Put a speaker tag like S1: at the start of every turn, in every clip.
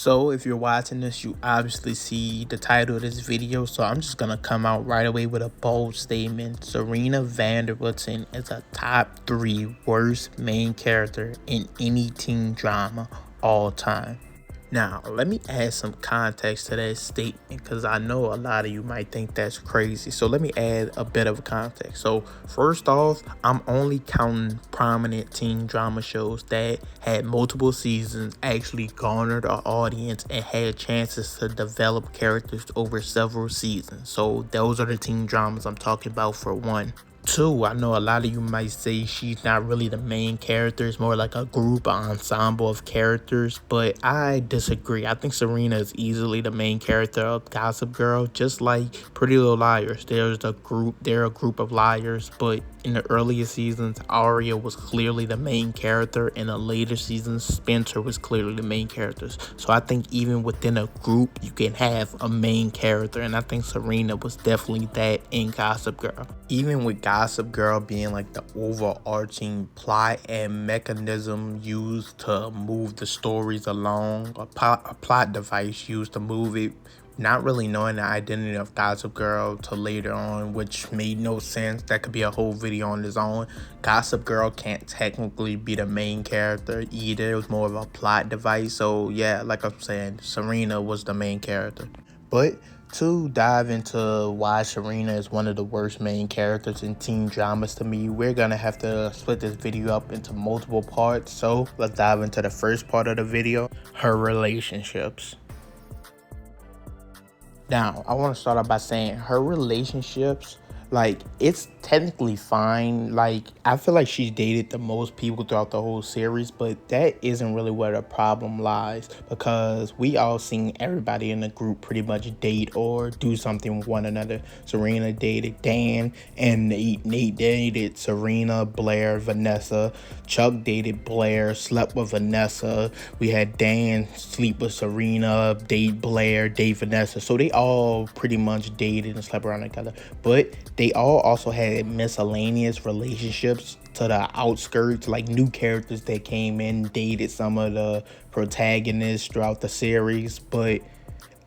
S1: So if you're watching this, you obviously see the title of this video, so I'm just gonna come out right away with a bold statement. Serena Woodsen is a top 3 worst main character in any teen drama all time. Now, let me add some context to that statement because I know a lot of you might think that's crazy. So let me add a bit of context. So first off, I'm only counting prominent teen drama shows that had multiple seasons, actually garnered an audience, and had chances to develop characters over several seasons. So those are the teen dramas I'm talking about for one. Two, I know a lot of you might say she's not really the main character. It's more like a group, an ensemble of characters, but I disagree. I think Serena is easily the main character of Gossip Girl, just like Pretty Little Liars. They're a group of liars, but in the earlier seasons, Aria was clearly the main character. In the later seasons, Spencer was clearly the main characters. So I think even within a group, you can have a main character, and I think Serena was definitely that in Gossip Girl. Even with Gossip Girl being like the overarching plot and mechanism used to move the stories along, a plot device used to move it, not really knowing the identity of Gossip Girl till later on, which made no sense. That could be a whole video on its own. Gossip Girl can't technically be the main character either. It was more of a plot device. So yeah, like I'm saying, Serena was the main character. But to dive into why Serena is one of the worst main characters in teen dramas to me, we're gonna have to split this video up into multiple parts. So let's dive into the first part of the video, her relationships. Now, I want to start off by saying her relationships, like, it's technically fine. Like, I feel like she's dated the most people throughout the whole series, but that isn't really where the problem lies, because we all seen everybody in the group pretty much date or do something with one another. Serena dated Dan and Nate. Nate dated Serena, Blair, Vanessa. Chuck dated Blair, slept with Vanessa. We had Dan sleep with Serena, date Blair, date Vanessa. So they all pretty much dated and slept around together. But they all also had miscellaneous relationships to the outskirts, like new characters that came in, dated some of the protagonists throughout the series. But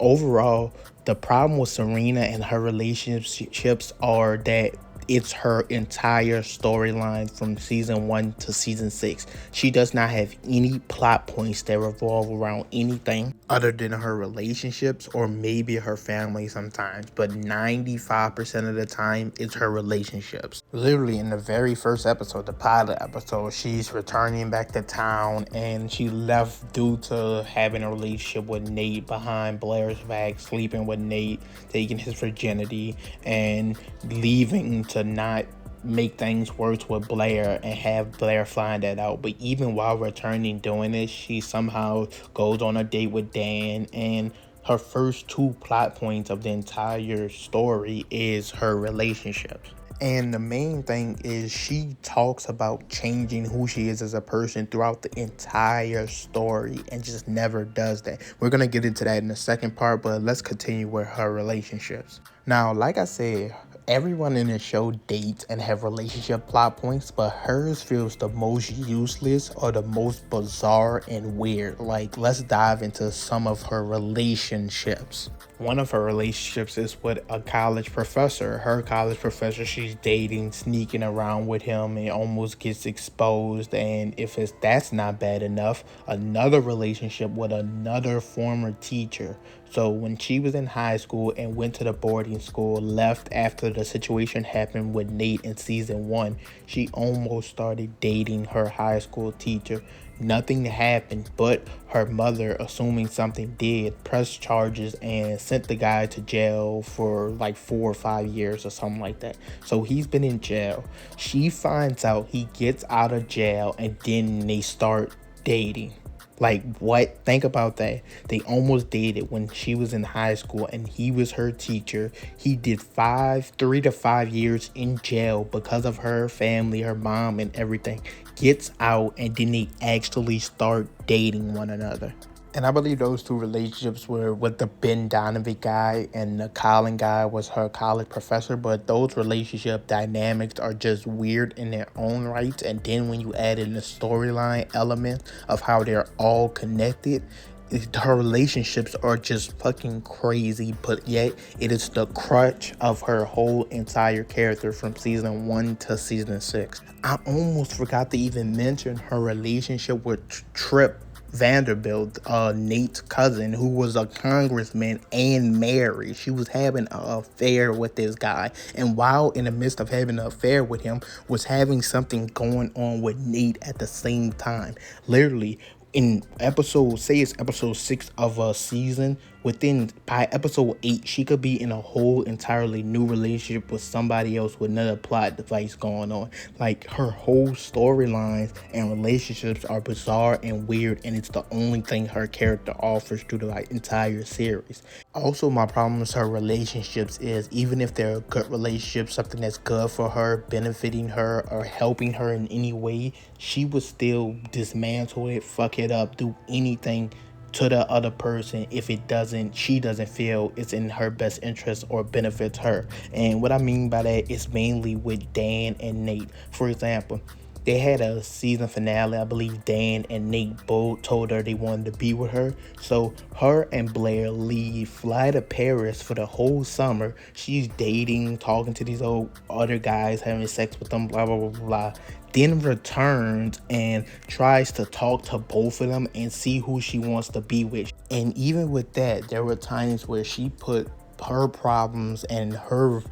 S1: overall, the problem with Serena and her relationships are that it's her entire storyline from season 1 to season 6. She does not have any plot points that revolve around anything other than her relationships or maybe her family sometimes. But 95% of the time, it's her relationships. Literally in the very first episode, the pilot episode, she's returning back to town and she left due to having a relationship with Nate behind Blair's back, sleeping with Nate, taking his virginity, and leaving to not make things worse with Blair and have Blair find that out. But even while returning doing this, she somehow goes on a date with Dan, and her first 2 plot points of the entire story is her relationships. And the main thing is she talks about changing who she is as a person throughout the entire story and just never does that. We're going to get into that in the second part, but let's continue with her relationships. Now, like I said, everyone in the show dates and have relationship plot points, but hers feels the most useless or the most bizarre and weird. Like, let's dive into some of her relationships. One of her relationships is with a college professor. Her college professor she's dating, sneaking around with him, and almost gets exposed. And if that's not bad enough, another relationship with another former teacher. So when she was in high school and went to the boarding school, left after the situation happened with Nate in season 1, she almost started dating her high school teacher. Nothing happened, but her mother, assuming something did, pressed charges and sent the guy to jail for like 4 or 5 years or something like that. So he's been in jail. She finds out, he gets out of jail, and then they start dating. Like, what? Think about that. They almost dated when she was in high school and he was her teacher. He did 3 to 5 years in jail because of her family, her mom, and everything. Gets out, and then they actually start dating one another. And I believe those 2 relationships were with the Ben Donovan guy, and the Colin guy was her college professor. But those relationship dynamics are just weird in their own rights. And then when you add in the storyline element of how they're all connected, her relationships are just fucking crazy, but yet it is the crutch of her whole entire character from season 1 to season 6. I almost forgot to even mention her relationship with Trip Vanderbilt, Nate's cousin, who was a congressman and married. She was having an affair with this guy, and while in the midst of having an affair with him, was having something going on with Nate at the same time. Literally, in episode, say it's episode 6 of a season, within by episode 8 she could be in a whole entirely new relationship with somebody else with another plot device going on. Like, her whole storylines and relationships are bizarre and weird, and it's the only thing her character offers through the like entire series. Also, my problem with her relationships is, even if they're a good relationship, something that's good for her, benefiting her or helping her in any way, she would still dismantle it, fuck it up, do anything to the other person if she doesn't feel it's in her best interest or benefits her. And what I mean by that is mainly with Dan and Nate. For example, they had a season finale. I believe Dan and Nate both told her they wanted to be with her. So her and Blair leave, fly to Paris for the whole summer. She's dating, talking to these old other guys, having sex with them, blah, blah, blah, blah. Then returns and tries to talk to both of them and see who she wants to be with. And even with that, there were times where she put her problems and her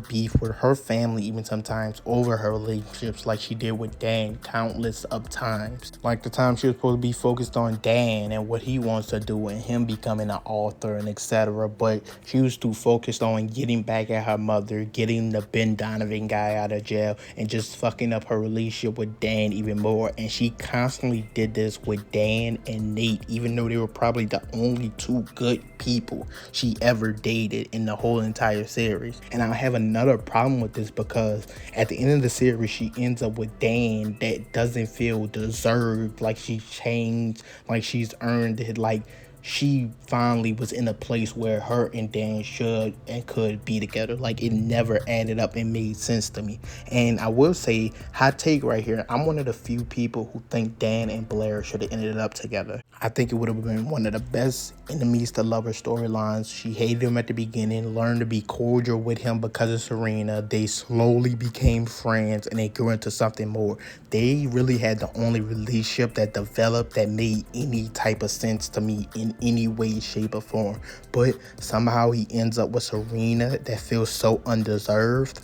S1: beef with her family, even sometimes, over her relationships, like she did with Dan countless of times. Like the time she was supposed to be focused on Dan and what he wants to do and him becoming an author and etc. But she was too focused on getting back at her mother, getting the Ben Donovan guy out of jail, and just fucking up her relationship with Dan even more. And she constantly did this with Dan and Nate, even though they were probably the only two good people she ever dated in the whole entire series. And I have another problem with this, because at the end of the series she ends up with Dan that doesn't feel deserved, like she's changed, like she's earned it, like she finally was in a place where her and Dan should and could be together. Like, it never added up and made sense to me. And I will say, hot take right here, I'm one of the few people who think Dan and Blair should have ended up together. I think it would have been one of the best enemies to lover storylines. She hated him at the beginning, learned to be cordial with him because of Serena. They slowly became friends and they grew into something more. They really had the only relationship that developed that made any type of sense to me in any way, shape, or form. But somehow he ends up with Serena that feels so undeserved.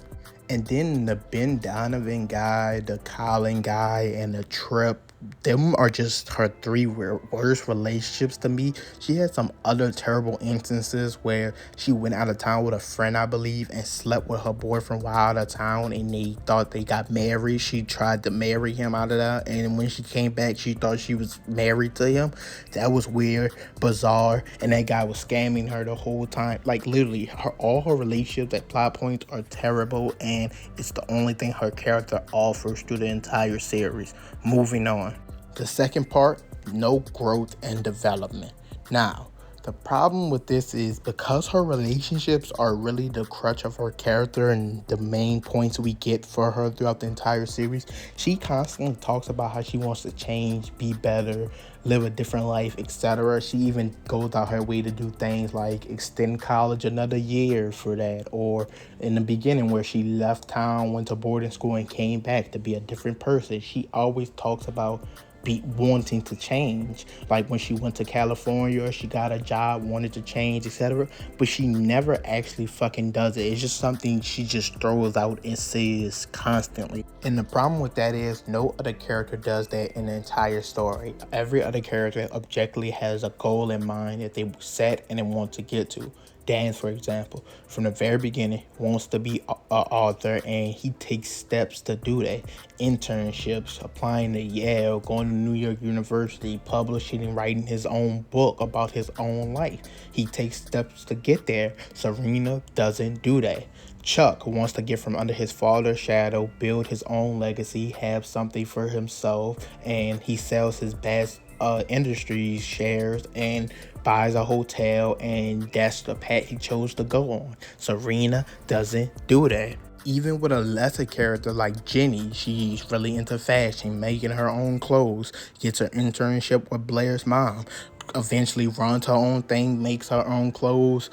S1: And then the Ben Donovan guy, the Colin guy, and the Trip, them are just her three worst relationships to me. She had some other terrible instances where she went out of town with a friend, I believe, and slept with her boyfriend while out of town, and they thought they got married. She tried to marry him out of that, and when she came back, she thought she was married to him. That was weird, bizarre, and that guy was scamming her the whole time. Like, literally, all her relationships at plot points are terrible, and it's the only thing her character offers through the entire series. Moving on. The second part, no growth and development. Now, the problem with this is, because her relationships are really the crutch of her character and the main points we get for her throughout the entire series, she constantly talks about how she wants to change, be better, live a different life, etc. She even goes out her way to do things like extend college another year for that, or in the beginning where she left town, went to boarding school, and came back to be a different person. She always talks about wanting to change, like when she went to California, she got a job, wanted to change, etc. But she never actually fucking does it. It's just something she just throws out and says constantly. And the problem with that is, no other character does that in the entire story. Every other character objectively has a goal in mind that they set and they want to get to. Dan, for example, from the very beginning, wants to be an author, and he takes steps to do that. Internships, applying to Yale, going to New York University, publishing and writing his own book about his own life. He takes steps to get there. Serena doesn't do that. Chuck wants to get from under his father's shadow, build his own legacy, have something for himself, and he sells his best industry shares and buys a hotel, and that's the path he chose to go on. Serena doesn't do that. Even with a lesser character like Jenny, she's really into fashion, making her own clothes, gets her internship with Blair's mom, eventually runs her own thing, makes her own clothes,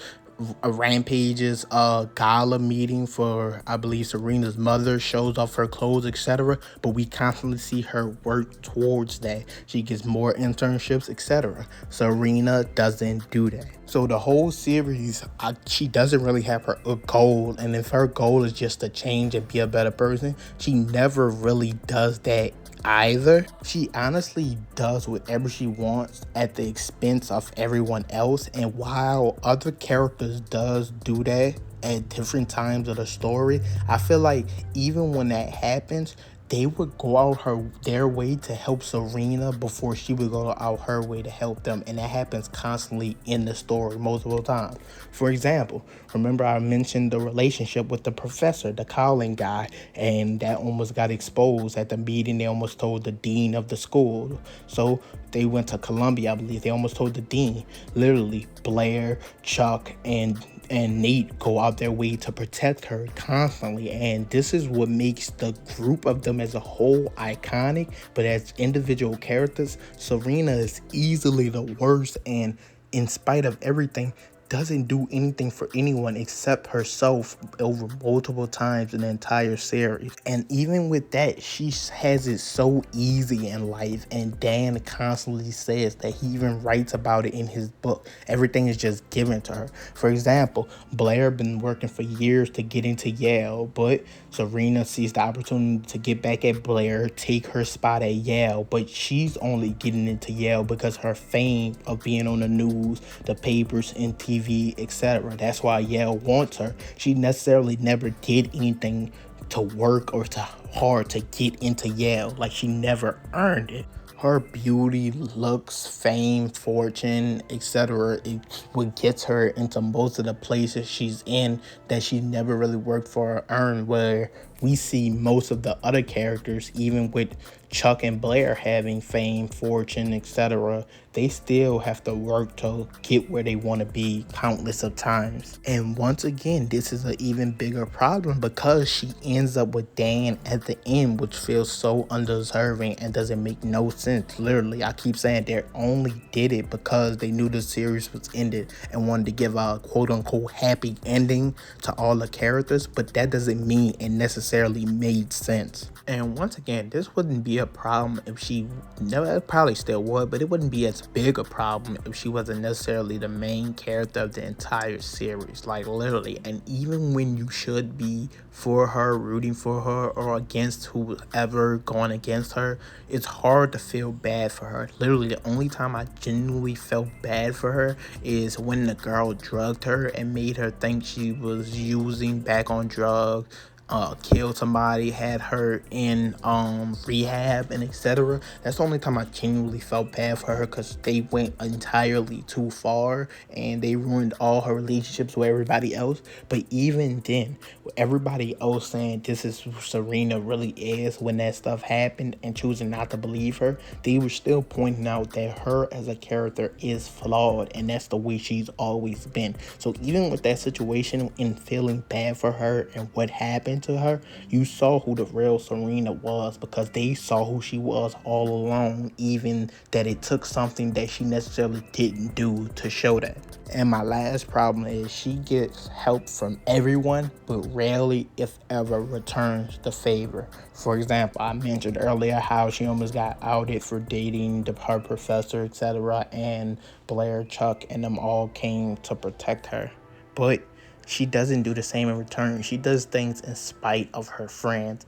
S1: rampages, gala meeting for, I believe, Serena's mother, shows off her clothes, etc. But we constantly see her work towards that. She gets more internships, etc. Serena doesn't do that. So the whole series, she doesn't really have a goal, and if her goal is just to change and be a better person, she never really does that either. She honestly does whatever she wants at the expense of everyone else, and while other characters does do that at different times of the story, I feel like even when that happens, they would go out their way to help Serena before she would go out her way to help them, and that happens constantly in the story multiple times. For example, remember I mentioned the relationship with the professor, the Cowling guy, and that almost got exposed at the meeting. They almost told the dean of the school. So they went to Columbia, I believe. They almost told the dean. Literally, Blair, Chuck, and Nate go out their way to protect her constantly, and this is what makes the group of them as a whole iconic. But as individual characters, Serena is easily the worst, and in spite of everything, doesn't do anything for anyone except herself over multiple times in the entire series. And even with that, she has it so easy in life, and Dan constantly says that he even writes about it in his book. Everything is just given to her. For example, Blair been working for years to get into Yale, but Serena sees the opportunity to get back at Blair, take her spot at Yale, but she's only getting into Yale because her fame of being on the news, the papers, and TV, etc. That's why Yale wants her. She necessarily never did anything to work or to hard to get into Yale. Like, she never earned it. Her beauty, looks, fame, fortune, etc. is what gets her into most of the places she's in that she never really worked for or earned, where we see most of the other characters, even with Chuck and Blair having fame, fortune, etc., they still have to work to get where they want to be countless of times. And once again, this is an even bigger problem because she ends up with Dan at the end, which feels so undeserving and doesn't make no sense. Literally, I keep saying they only did it because they knew the series was ended and wanted to give a quote-unquote happy ending to all the characters, but that doesn't mean it necessarily made sense. And once again, this wouldn't be a problem if she never, probably still would, but it wouldn't be as big a problem if she wasn't necessarily the main character of the entire series. Like, literally. And even when you should be for her, rooting for her, or against whoever going against her, it's hard to feel bad for her. Literally, the only time I genuinely felt bad for her is when the girl drugged her and made her think she was using back on drugs, killed somebody, had her in rehab, and etc. That's the only time I genuinely felt bad for her, because they went entirely too far and they ruined all her relationships with everybody else. But even then, with everybody else saying this is who Serena really is when that stuff happened and choosing not to believe her, they were still pointing out that her as a character is flawed, and that's the way she's always been. So even with that situation and feeling bad for her and what happened to her, you saw who the real Serena was, because they saw who she was all along, even that it took something that she necessarily didn't do to show that. And my last problem is she gets help from everyone, but rarely, if ever, returns the favor. For example, I mentioned earlier how she almost got outed for dating her professor, etc., and Blair, Chuck, and them all came to protect her. But she doesn't do the same in return. She does things in spite of her friends.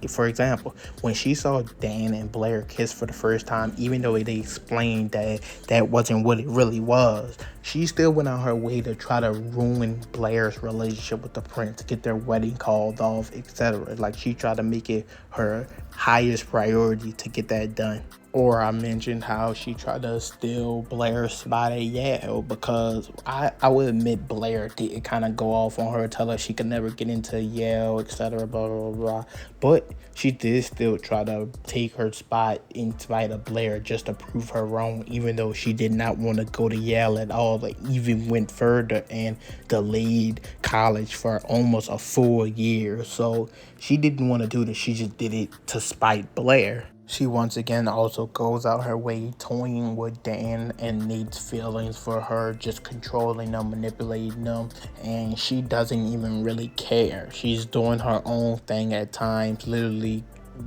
S1: For example, when she saw Dan and Blair kiss for the first time, even though they explained that that wasn't what it really was, she still went on her way to try to ruin Blair's relationship with the prince, get their wedding called off, etc. Like, she tried to make it her highest priority to get that done. Or I mentioned how she tried to steal Blair's spot at Yale, because I would admit Blair did kind of go off on her, tell her she could never get into Yale, etc., blah, blah, blah. But she did still try to take her spot in spite of Blair, just to prove her wrong, even though she did not want to go to Yale at all. Like, even went further and delayed college for almost a full year. So she didn't want to do this. She just did it to spite Blair. She once again also goes out her way toying with Dan and Nate's feelings for her, just controlling them, manipulating them, and she doesn't even really care. She's doing her own thing at times, literally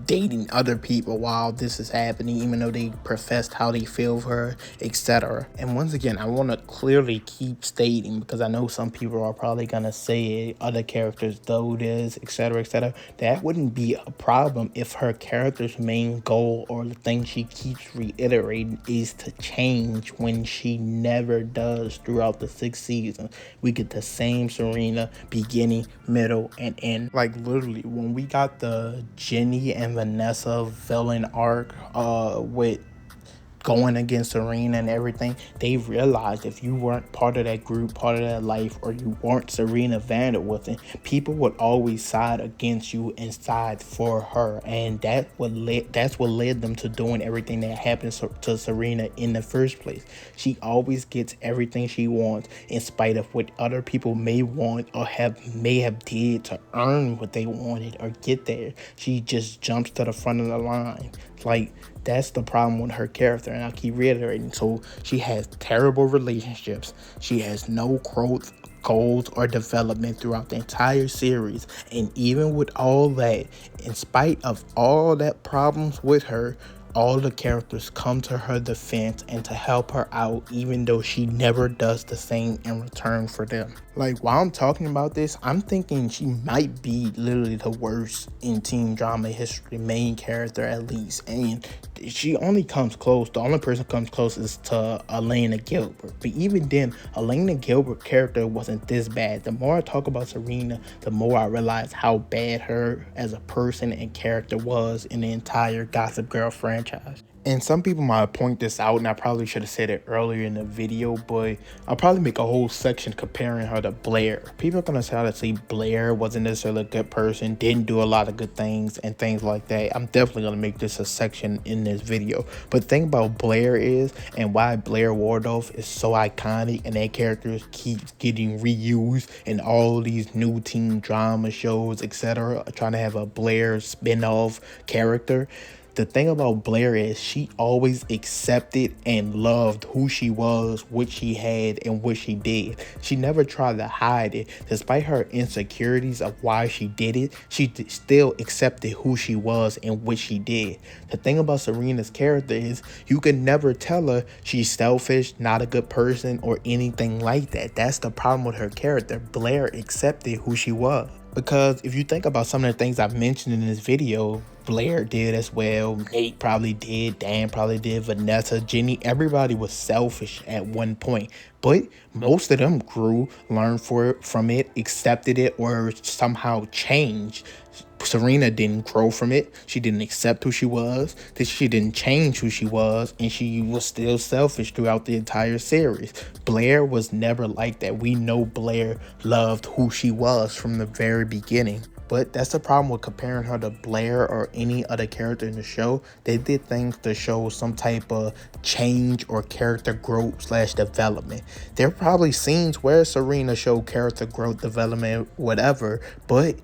S1: dating other people while this is happening, even though they professed how they feel for her, etc. And once again, I want to clearly keep stating, because I know some people are probably gonna say other characters do this, etc., etc. That wouldn't be a problem if her character's main goal, or the thing she keeps reiterating, is to change, when she never does throughout the 6 seasons. We get the same Serena beginning, middle, and end. Like literally, when we got the Jenny and Vanessa villain arc with going against Serena and everything, they realized if you weren't part of that group, part of that life, or you weren't Serena Vanderwoodsen, people would always side against you and side for her, and that's what led them to doing everything that happened to Serena in the first place. She always gets everything she wants, in spite of what other people may want or may have did to earn what they wanted or get there. She just jumps to the front of the line. Like, that's the problem with her character, and I keep reiterating. So she has terrible relationships. She has no growth, goals, or development throughout the entire series. And even with all that, in spite of all that problems with her, all the characters come to her defense and to help her out, even though she never does the same in return for them. Like, while I'm talking about this, I'm thinking she might be literally the worst in teen drama history, main character at least. And she only comes close, the only person comes close is to Elena Gilbert. But even then, Elena Gilbert character wasn't this bad. The more I talk about Serena, the more I realize how bad her as a person and character was in the entire Gossip Girl franchise. And some people might point this out, and I probably should have said it earlier in the video, but I'll probably make a whole section comparing her to Blair. People are going to try to say Blair wasn't necessarily a good person, didn't do a lot of good things, and things like that. I'm definitely going to make this a section in this video. But the thing about Blair is, and why Blair Waldorf is so iconic, and that character keeps getting reused in all these new teen drama shows, etc., trying to have a Blair spin-off character. The thing about Blair is she always accepted and loved who she was, what she had, and what she did. She never tried to hide it. Despite her insecurities of why she did it, she still accepted who she was and what she did. The thing about Serena's character is you can never tell her she's selfish, not a good person, or anything like that. That's the problem with her character. Blair accepted who she was. Because if you think about some of the things I've mentioned in this video, Blair did as well, Nate probably did, Dan probably did, Vanessa, Jenny, everybody was selfish at one point. But most of them grew, learned from it, accepted it, or somehow changed. Serena didn't grow from it. She didn't accept who she was. She didn't change who she was, and she was still selfish throughout the entire series. Blair was never like that. We know Blair loved who she was from the very beginning. But that's the problem with comparing her to Blair or any other character in the show. They did things to show some type of change or character growth / development. There are probably scenes where Serena showed character growth, development, whatever, but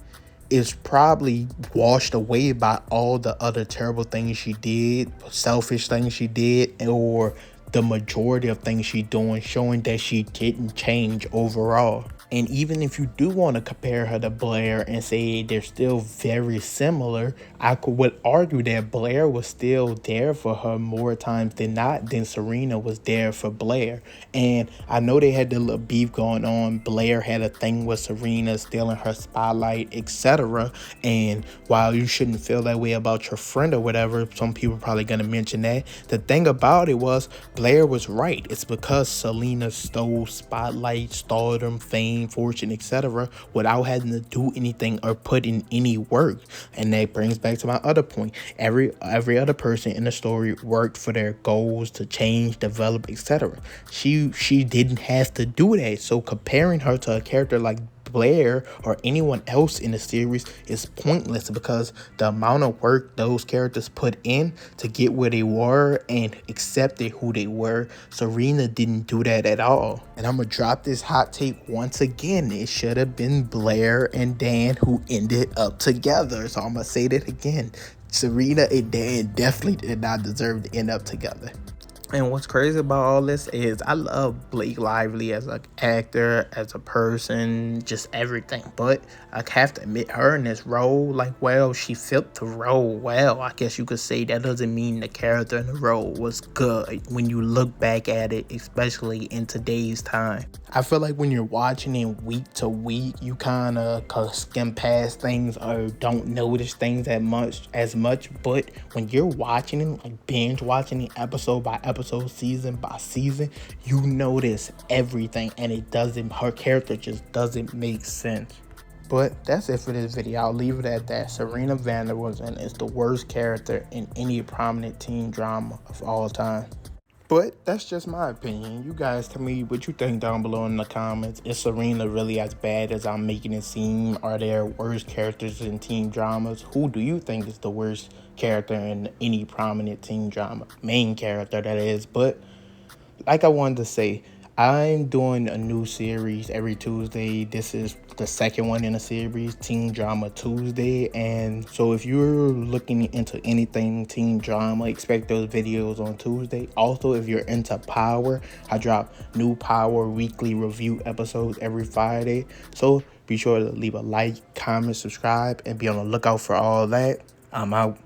S1: is probably washed away by all the other terrible things she did, selfish things she did, or the majority of things she doing, showing that she didn't change overall. And even if you do want to compare her to Blair and say they're still very similar, would argue that Blair was still there for her more times than not than Serena was there for Blair. And I know they had the little beef going on. Blair had a thing with Serena stealing her spotlight, etc. And while you shouldn't feel that way about your friend or whatever, some people are probably going to mention that. The thing about it was Blair was right. It's because Selena stole spotlight, stardom, fame, fortune, etc. without having to do anything or put in any work. And that brings back to my other point. Every other person in the story worked for their goals to change, develop, etc. She didn't have to do that. So comparing her to a character like Blair or anyone else in the series is pointless, because the amount of work those characters put in to get where they were and accepted who they were, Serena didn't do that at all. And I'm gonna drop this hot take once again. It should have been Blair and Dan who ended up together. So I'm gonna say that again. Serena and Dan definitely did not deserve to end up together. And what's crazy about all this is I love Blake Lively as an actor, as a person, just everything. But I have to admit, her in this role, like, well, she fit the role well. I guess you could say that doesn't mean the character in the role was good when you look back at it, especially in today's time. I feel like when you're watching it week to week, you kind of skim past things or don't notice things as much. But when you're watching it, like binge watching it episode by episode, season by season, you notice everything, and her character just doesn't make sense. But that's it for this video. I'll leave it at that. Serena van der Woodsen is the worst character in any prominent teen drama of all time. But that's just my opinion. You guys tell me what you think down below in the comments. Is Serena really as bad as I'm making it seem? Are there worse characters in teen dramas? Who do you think is the worst character in any prominent teen drama? Main character, that is. But like I wanted to say, I'm doing a new series every Tuesday. This is the second one in a series, Teen Drama Tuesday. And so if you're looking into anything teen drama, expect those videos on Tuesday. Also, if you're into Power, I drop new Power weekly review episodes every Friday. So be sure to leave a like, comment, subscribe, and be on the lookout for all that. I'm out.